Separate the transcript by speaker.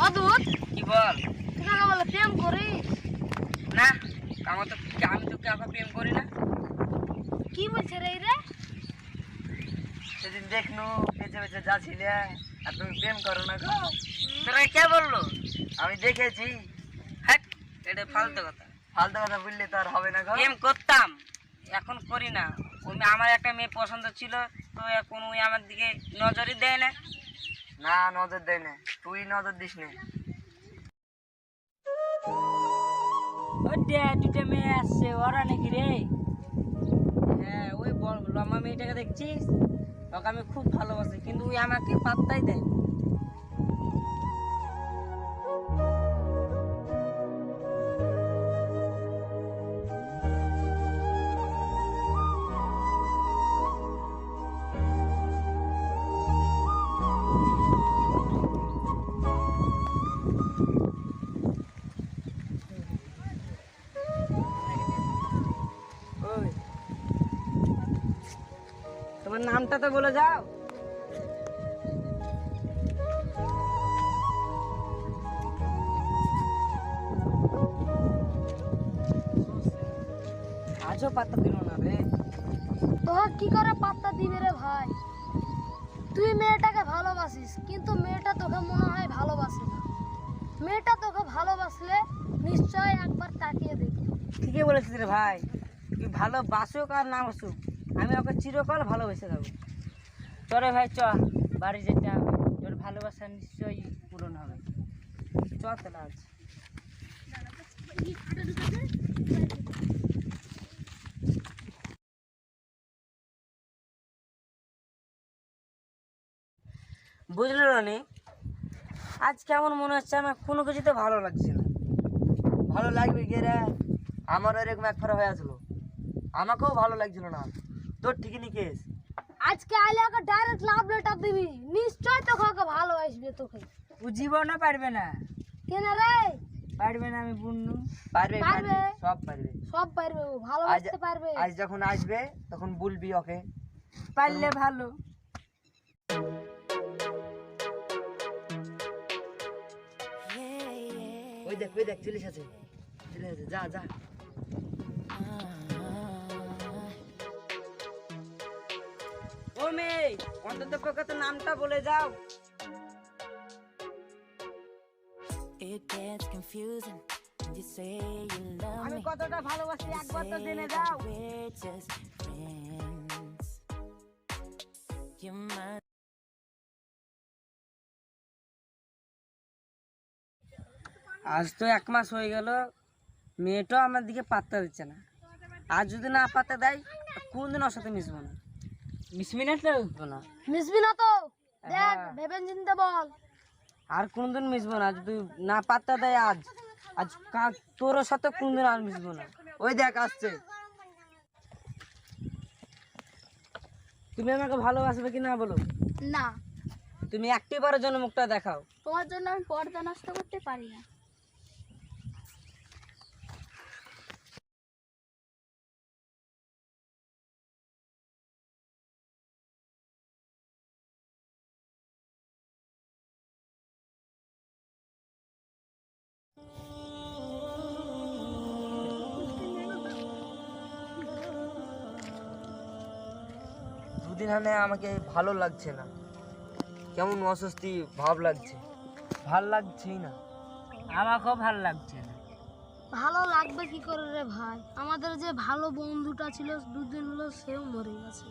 Speaker 1: অদ্ভুত
Speaker 2: কি বল?
Speaker 1: তুই কাকে বলে প্রেম করিস?
Speaker 2: না, আমি তো কাউকে প্রেম করি না।
Speaker 1: কি বলছে রে রে?
Speaker 2: সেদিন দেখনু পেছনে পেছনে যাচ্ছিলে আর তুমি প্রেম করো না গো। তোরা কে বললো? আমি দেখেছি। হ্যাঁ, এটা ফালতু কথা। ফালতু কথা বললে তো আর হবে না গো। প্রেম করতাম, এখন করি না। আমার একটা মেয়ে পছন্দ ছিল, তো এখন ওই আমার দিকে নজরই দেয় না। না, নজর দেয় না, তুই নজর দিস না। ওই দে দুটো মেয়ে আসছে, ওরা নাকি রে? হ্যাঁ, ওই লম্বা মেয়েটাকে দেখছিস, ওকে আমি খুব ভালোবাসি, কিন্তু ওই আমাকে পাত্তাই দেয়। ওই, তোমার নামটা তো বলে যাও। আজও পাত্তা দিল না রে।
Speaker 1: তোর কি করে পাত্তা দিবে রে ভাই? তুই মেয়েটাকে ভালোবাসিস, কিন্তু মেয়েটা তোকে মনে হয় ভালোবাসে না। মেয়েটা তোকে ভালোবাসলে নিশ্চয় একবার তাকিয়ে দেখি।
Speaker 2: ঠিকই বলেছিস রে ভাই, তুই ভালোবাসুক আর না বাসুক, আমি ওকে চিরকাল ভালোবেসে যাবো। চরে ভাই চ, বাড়ি যেতে হবে, তোর ভালোবাসা নিশ্চয়ই পূরণ হবে। চ তাহলে আজ। বুঝলি রানি, আজ কেমন মনে হচ্ছে আমার কোনো কিছুতে ভালো লাগছে না। ভালো লাগবে কে রে? আমারও এরকম একবার হয়ে আসলো, আমাকেও ভালো লাগছিল না। তোর ঠিকই নি কেস।
Speaker 1: আজকে আইলে ওকে ডাইরেক্ট লাভ লেটার দিবি, নিশ্চয় তোকে ওকে ভালোবাসবে তোকে।
Speaker 2: ও জীবনও পারবে না।
Speaker 1: কেন রে?
Speaker 2: পারবে না, আমি বুঝনু। পারবে
Speaker 1: পারবে।
Speaker 2: পারবে, সব পারবে।
Speaker 1: সব পারবে, ও ভালোবাসতে পারবে।
Speaker 2: আজ যখন আসবে তখন বলবি ওকে, পারলে ভালো। ওই দেখ চলে এসেছে, যা যা। ও মেয়ে, অন্তত পক্ষে তো নামটা বলে যাও। আমি কতটা ভালোবাসি একবার তো জেনে যাও। আজ তো 1 মাস হয়ে গেল, মেয়েটাও আমার দিকে পাত্তা দিচ্ছে না। আজ যদি না পাত্তা দেয়, কোনদিন ওর সাথে মিশবো না। মিশবি না তো? না,
Speaker 1: মিশবি না তো? দেখ,
Speaker 2: হ্যাঁ।
Speaker 1: ভেবে চিন্তে বল।
Speaker 2: আর কোনদিন মিশবো না, যদি না পাত্তা দেয় আজ, তোর সাথে কোনদিন আর মিশবো না। ওই দেখ আসছে। তুমি আমাকে ভালোবাসবে কি না বলো?
Speaker 1: না,
Speaker 2: তুমি একটিবারের জন্য মুখটা দেখাও।
Speaker 1: তোমার জন্য আমি পর্দা নষ্ট করতে পারি না।
Speaker 2: দুদিন হলে আমাকে ভালো লাগছে না, কেমন অস্বস্তি ভাব লাগছে, ভাল লাগছেই না। আমাকেও ভাল লাগছে না।
Speaker 1: ভালো লাগবে কি করে রে ভাই? আমাদের যে ভালো বন্ধুটা ছিল দুদিন হলো, সেও মরে গেছে।